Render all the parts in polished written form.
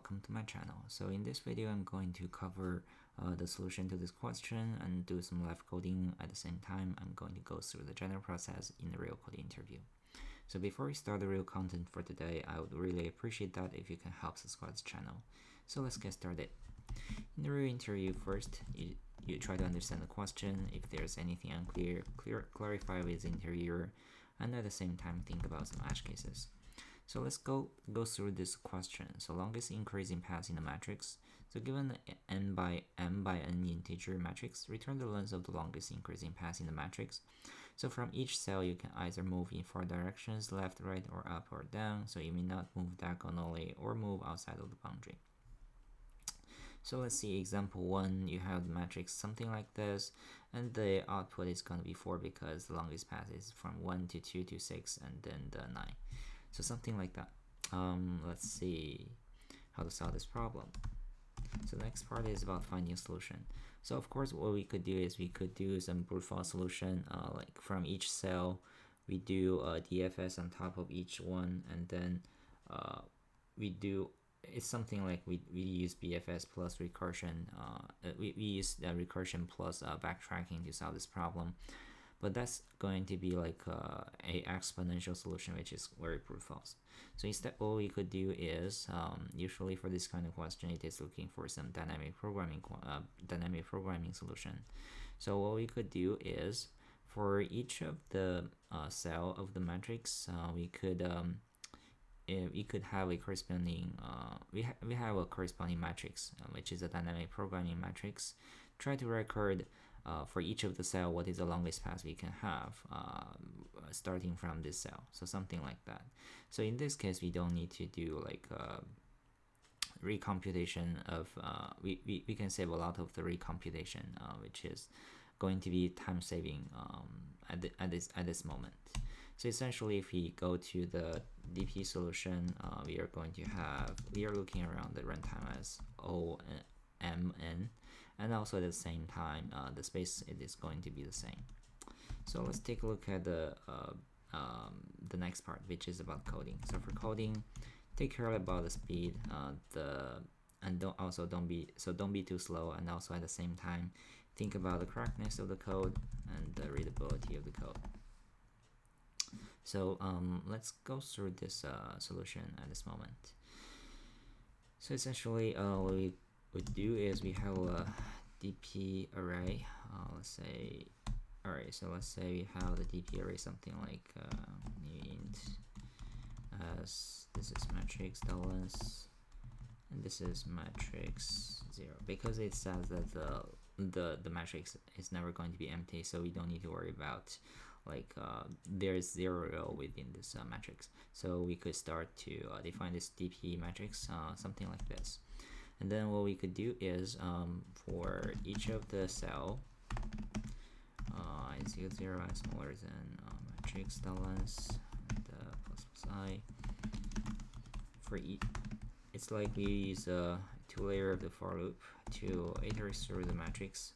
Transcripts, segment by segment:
welcome to my channel. So in this video I'm going to cover the solution to this question and do some live coding. At the same time I'm going to go through the general process in the real coding interview. So before we start the real content for today, I would really appreciate that if you can help subscribe to the channel. So let's get started. In the real interview, first you try to understand the question. If there's anything unclear, clarify with the interviewer, and at the same time think about some edge cases. So let's go through this question. So longest increasing path in the matrix. So given n by n integer matrix, return the length of the longest increasing path in the matrix. So from each cell you can either move in 4 directions, left, right, or up or down. So you may not move diagonally or move outside of the boundary. So let's see example 1. You have the matrix something like this, and the output is going to be 4 because the longest path is from 1 to 2 to 6 and then the 9. So something like that. Let's see how to solve this problem. So the next part is about finding a solution. So of course what we could do is we could do some brute force solution, like from each cell we do DFS on top of each one, and then it's something like we use BFS plus recursion. We use recursion plus backtracking to solve this problem. But that's going to be like a exponential solution, which is very brute force. So instead, what we could do is, usually for this kind of question, it is looking for some dynamic programming solution. So what we could do is, for each of the cell of the matrix, we could have a corresponding we have a corresponding matrix, which is a dynamic programming matrix. Try to record for each of the cell what is the longest path we can have starting from this cell. So something like that. So in this case we don't need to do like recomputation of we can save a lot of the recomputation, which is going to be time saving at this moment. So essentially, if we go to the DP solution, we are looking around the runtime as OMN, and also at the same time, the space it is going to be the same. So let's take a look at the next part, which is about coding. So for coding, take care about the speed, don't be too slow, and also at the same time, think about the correctness of the code and the readability of the code. So let's go through this solution at this moment. So essentially, what we would do is we have a DP array. Let's say we have the DP array something like int as this is matrix length and this is matrix 0, because it says that the matrix is never going to be empty, so we don't need to worry about like there's 0 within this matrix. So we could start to define this DP matrix something like this. And then what we could do is for each of the cell I is equal to 0 and smaller than matrix length and plus I. For each, it's like we use a 2-layer of the for loop to iterate through the matrix.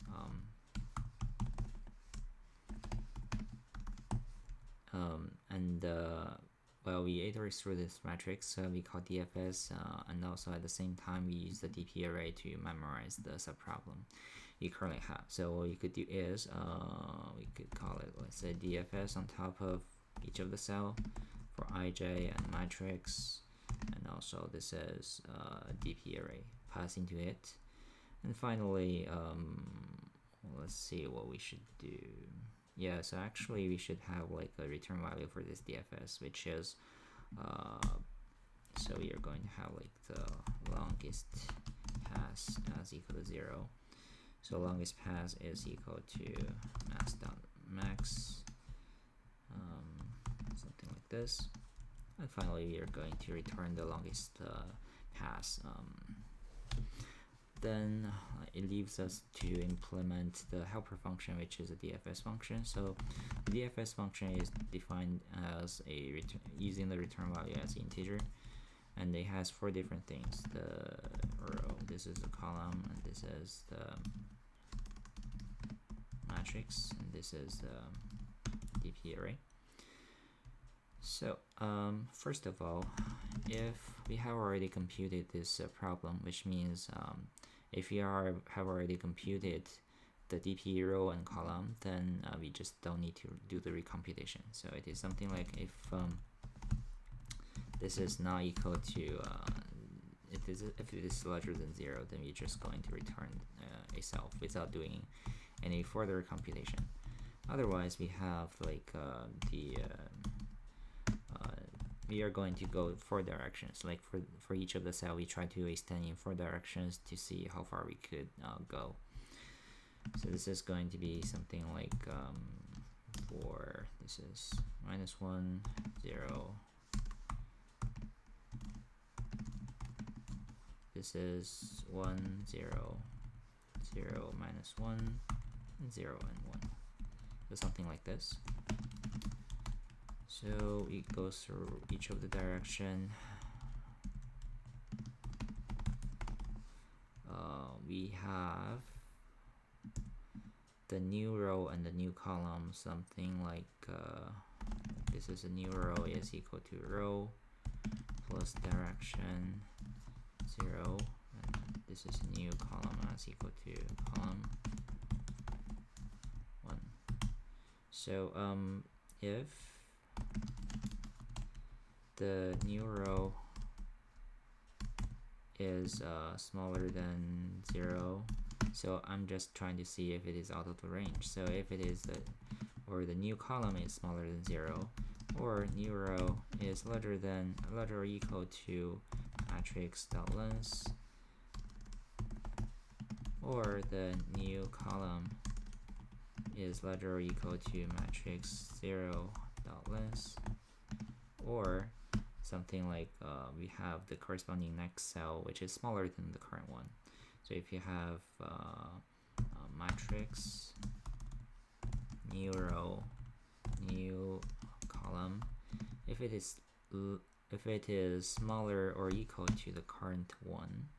Well, we iterate through this matrix, we call DFS, and also at the same time we use the DP array to memorize the subproblem you currently have. So what you could do is we could call it, let's say, DFS on top of each of the cell for IJ and matrix, and also this is DP array pass into it. And finally, let's see what we should do. Yeah, so actually we should have like a return value for this DFS, which is so we are going to have like the longest pass as equal to 0. So longest pass is equal to max, something like this. And finally we are going to return the longest pass. Then it leaves us to implement the helper function, which is a DFS function. So the DFS function is defined as using the return value as integer, and it has 4 different things. The row, this is the column, and this is the matrix, and this is the DP array. So first of all, if we have already computed this problem, which means if we have already computed the DP row and column, then we just don't need to do the recomputation. So it is something like if this is not equal to if it is larger than 0, then we're just going to return a self without doing any further computation. Otherwise, we have like we are going to go 4 directions. Like for each of the cell, we try to extend in 4 directions to see how far we could go. So this is going to be something like this is -1, 0. This is 1, 0, 0, -1, 0, and 1. So something like this. So it goes through each of the direction. We have the new row and the new column, something like this is a new row is equal to row plus direction 0, and this is a new column as equal to column 1. So if the new row is smaller than 0, so I'm just trying to see if it is out of the range. So if it is or the new column is smaller than 0, or new row is larger or equal to matrix.length, or the new column is larger or equal to matrix 0.length, or something like we have the corresponding next cell which is smaller than the current one. So if you have matrix new row new column, if it is smaller or equal to the current one,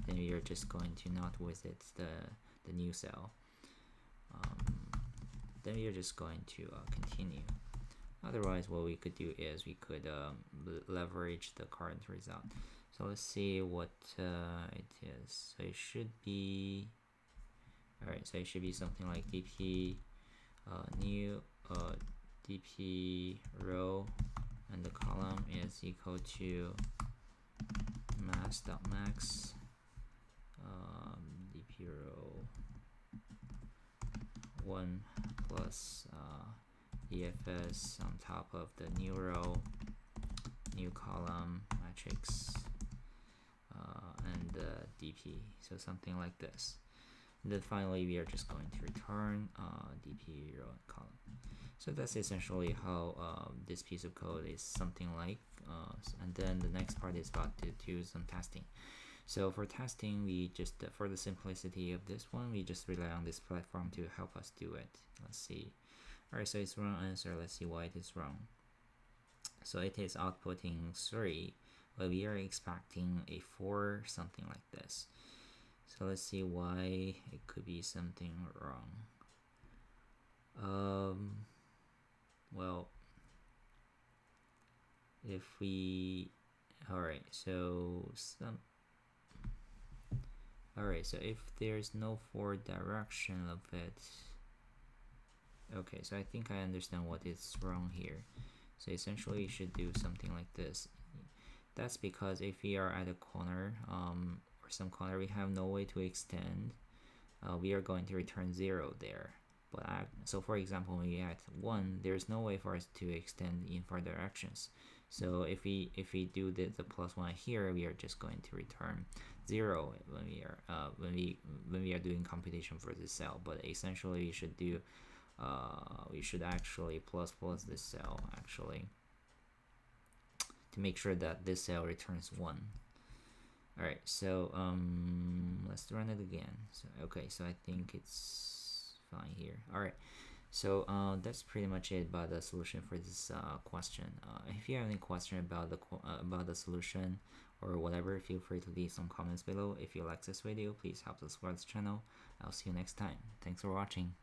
then we are just going to not visit the new cell. Then we are just going to continue. Otherwise, what we could do is we could leverage the current result. So let's see what it is. So it should be so it should be something like dp new dp row, and the column is equal to mass.max dp row 1 plus EFS on top of the new row, new column, matrix, and DP. So something like this. And then finally, we are just going to return DP row and column. So that's essentially how this piece of code is something like. And then the next part is about to do some testing. So for testing, we just, for the simplicity of this one, we just rely on this platform to help us do it. Let's see. Alright, so it's wrong answer. Let's see why it is wrong. So it is outputting 3, but we are expecting a 4, something like this. So let's see why it could be something wrong. Well, if we, alright, so if there's no 4 direction of it, okay, so I think I understand what is wrong here. So essentially you should do something like this. That's because if we are at a corner or some corner, we have no way to extend, we are going to return 0 there. But so for example, when we at 1, there's no way for us to extend in 4 directions. So if we do the +1 here, we are just going to return 0 when we are doing computation for this cell. But essentially we should do we should actually plus this cell actually to make sure that this cell returns 1. Alright, so let's run it again. So okay, so I think it's fine here. Alright, so that's pretty much it about the solution for this question. If you have any question about the solution or whatever, feel free to leave some comments below. If you like this video, please help subscribe to the channel. I'll see you next time. Thanks for watching.